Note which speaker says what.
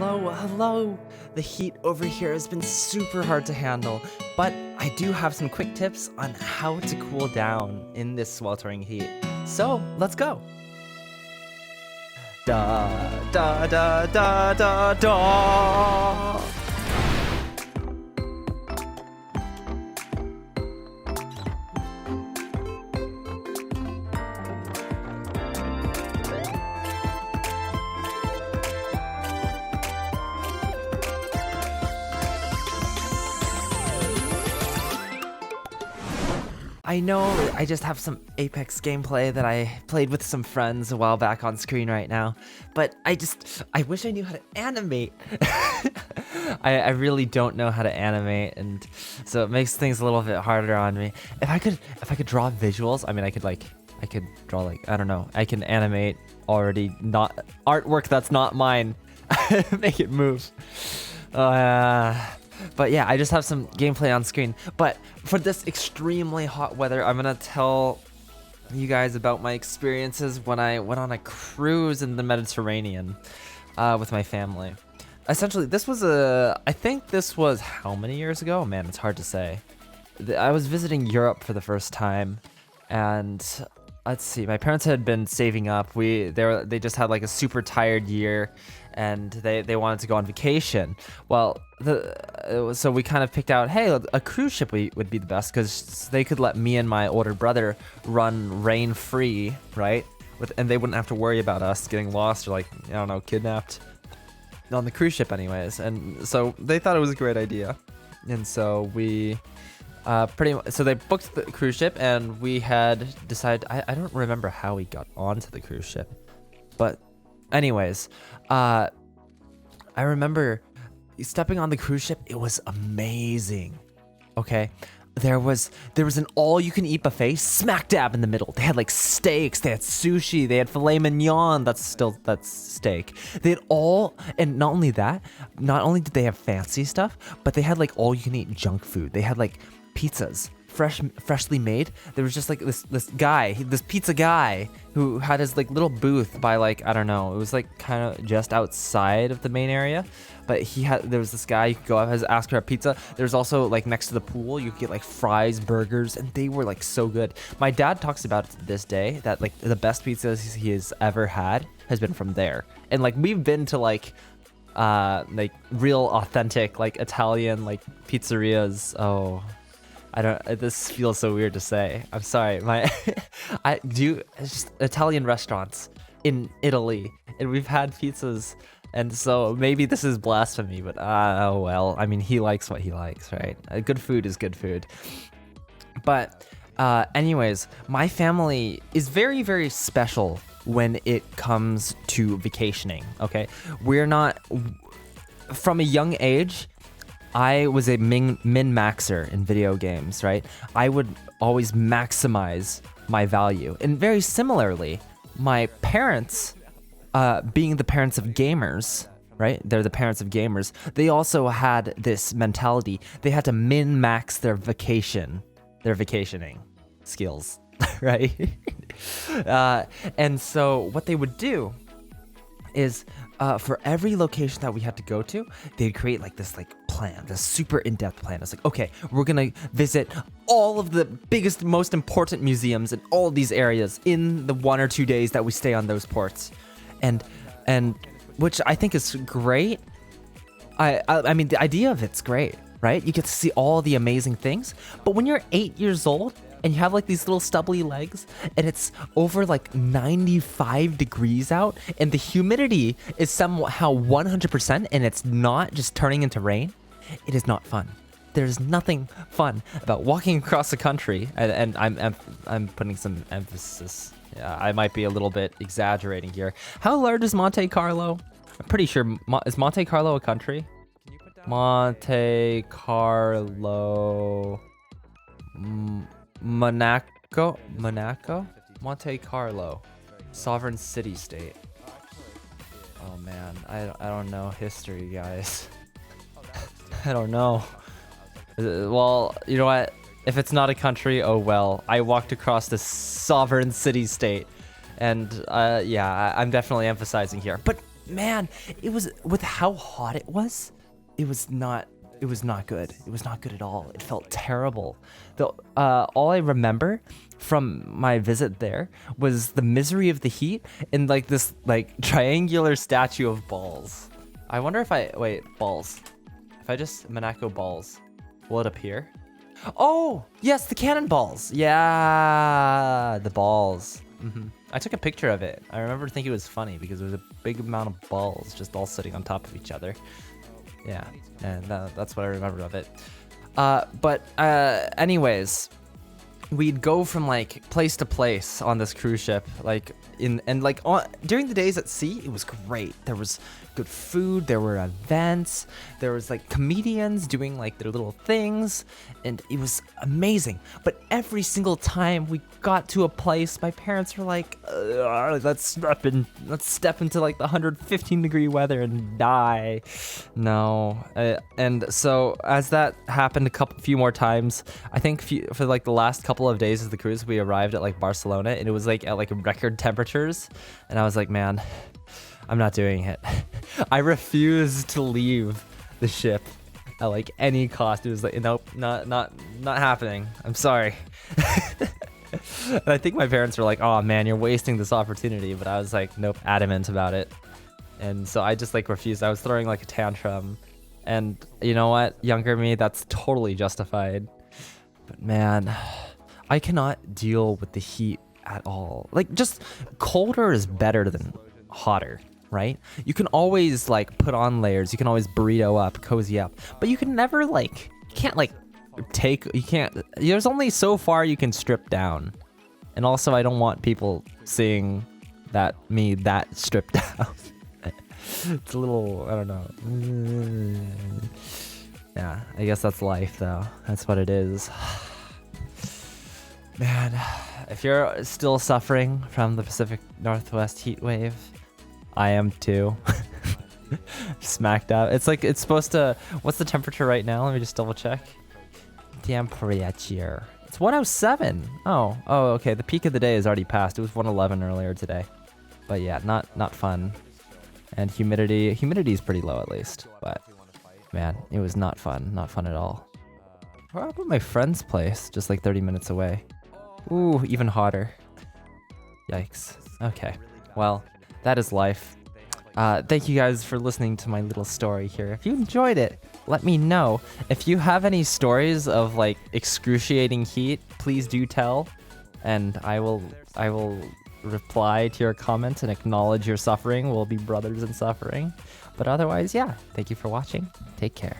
Speaker 1: hello. The heat over here has been super hard to handle, but I do have some quick tips on how to cool down in this sweltering heat. So, let's go. Da da da da da da. I know I just have some Apex gameplay that I played with some friends a while back on screen right now, but I wish I knew how to animate. I really don't know how to animate, and so it makes things a little bit harder on me. If I could draw visuals, I mean, I could draw, like, I don't know, I can animate already not artwork that's not mine. Make it move. But yeah, I just have some gameplay on screen. But for this extremely hot weather, I'm gonna tell you guys about my experiences when I went on a cruise in the Mediterranean with my family. Essentially, I think this was how many years ago? Man, it's hard to say. I was visiting Europe for the first time, and let's see, my parents had been saving up. They just had like a super tired year, and they wanted to go on vacation. Well, so we kind of picked out, hey, a cruise ship would be the best, because they could let me and my older brother run rain free, right? And they wouldn't have to worry about us getting lost or, like, I don't know, kidnapped on the cruise ship anyways. And so they thought it was a great idea, and so we so they booked the cruise ship, and we had decided, I don't remember how we got onto the cruise ship, but anyways, I remember stepping on the cruise ship. It was amazing. Okay, there was an all-you-can-eat buffet smack dab in the middle. They had like steaks, they had sushi, they had filet mignon. That's steak. They had and not only did they have fancy stuff, but they had like all-you-can-eat junk food. They had like pizzas, freshly made. There was just like this pizza guy who had his like little booth by, like, I don't know, it was like kind of just outside of the main area, but there was this guy you could go up and ask for a pizza. There's also, like, next to the pool, you could get like fries, burgers, and they were like so good. My dad talks about it to this day that like the best pizzas he has ever had has been from there. And like we've been to like real authentic like Italian like pizzerias. This feels so weird to say. I'm sorry. It's just Italian restaurants in Italy, and we've had pizzas, and so maybe this is blasphemy, but oh well. I mean, he likes what he likes, right? Good food is good food. But anyways, my family is very, very special when it comes to vacationing, okay? From a young age, I was a min-maxer in video games, right? I would always maximize my value. And very similarly, my parents, being the parents of gamers, right? They're the parents of gamers. They also had this mentality. They had to min-max their vacationing skills, right? And so what they would do is, for every location that we had to go to, they'd create like this like plan, this super in-depth plan. It's like, okay, we're gonna visit all of the biggest, most important museums in all of these areas in the 1 or 2 days that we stay on those ports, and which I think is great. I mean, the idea of it's great, right? You get to see all the amazing things, but when you're 8 years old and you have like these little stubbly legs, and it's over like 95 degrees out, and the humidity is somehow 100%, and it's not just turning into rain, it is not fun. There's nothing fun about walking across the country, and I'm putting some emphasis. Yeah, I might be a little bit exaggerating here. How large is Monte Carlo? I'm pretty sure, is Monte Carlo a country? Monte Carlo... Monaco? Monte Carlo. Sovereign city-state. Oh man, I don't know history, guys. I don't know. Well, you know what? If it's not a country, oh well. I walked across this sovereign city-state. And yeah, I'm definitely emphasizing here. But man, it was, with how hot it was not, it was not good. It was not good at all. It felt terrible. All I remember from my visit there was the misery of the heat and like this like triangular statue of balls. I wonder if balls. If I just Monaco balls, will it appear? Oh, yes, the cannonballs. Yeah, the balls. I took a picture of it. I remember thinking it was funny because there was a big amount of balls just all sitting on top of each other. Yeah, and that's what I remember of it. Anyways, we'd go from like place to place on this cruise ship, during the days at sea, it was great. There was good food, there were events, there was like comedians doing like their little things, and it was amazing. But every single time we got to a place, my parents were like, let's step into like the 115-degree weather and die. No. And so as that happened a few more times, I think for like the last couple of days of the cruise, we arrived at like Barcelona, and it was like at like record temperatures, and I was like, man, I'm not doing it. I refused to leave the ship at like any cost. It was like, nope, not happening. I'm sorry. And I think my parents were like, oh man, you're wasting this opportunity. But I was like, nope, adamant about it. And so I just like refused. I was throwing like a tantrum. And you know what? Younger me, that's totally justified. But man, I cannot deal with the heat at all. Like, just colder is better than hotter, right? You can always like put on layers, you can always burrito up, cozy up, but you can never like, there's only so far you can strip down. And also I don't want people seeing that stripped down. It's a little, I don't know. Yeah, I guess that's life though. That's what it is. Man, if you're still suffering from the Pacific Northwest heat wave, I am too. Smacked up. It's like, it's supposed to, what's the temperature right now? Let me just double check. Temperature. It's 107. Oh, okay. The peak of the day is already passed. It was 111 earlier today. But yeah, not fun. And humidity is pretty low at least. But man, it was not fun. Not fun at all. Where about my friend's place? Just like 30 minutes away. Ooh, even hotter. Yikes. Okay. Well, that is life. Thank you guys for listening to my little story here. If you enjoyed it, let me know. If you have any stories of like excruciating heat, please do tell, and I will reply to your comment and acknowledge your suffering. We'll be brothers in suffering. But otherwise, yeah, thank you for watching. Take care.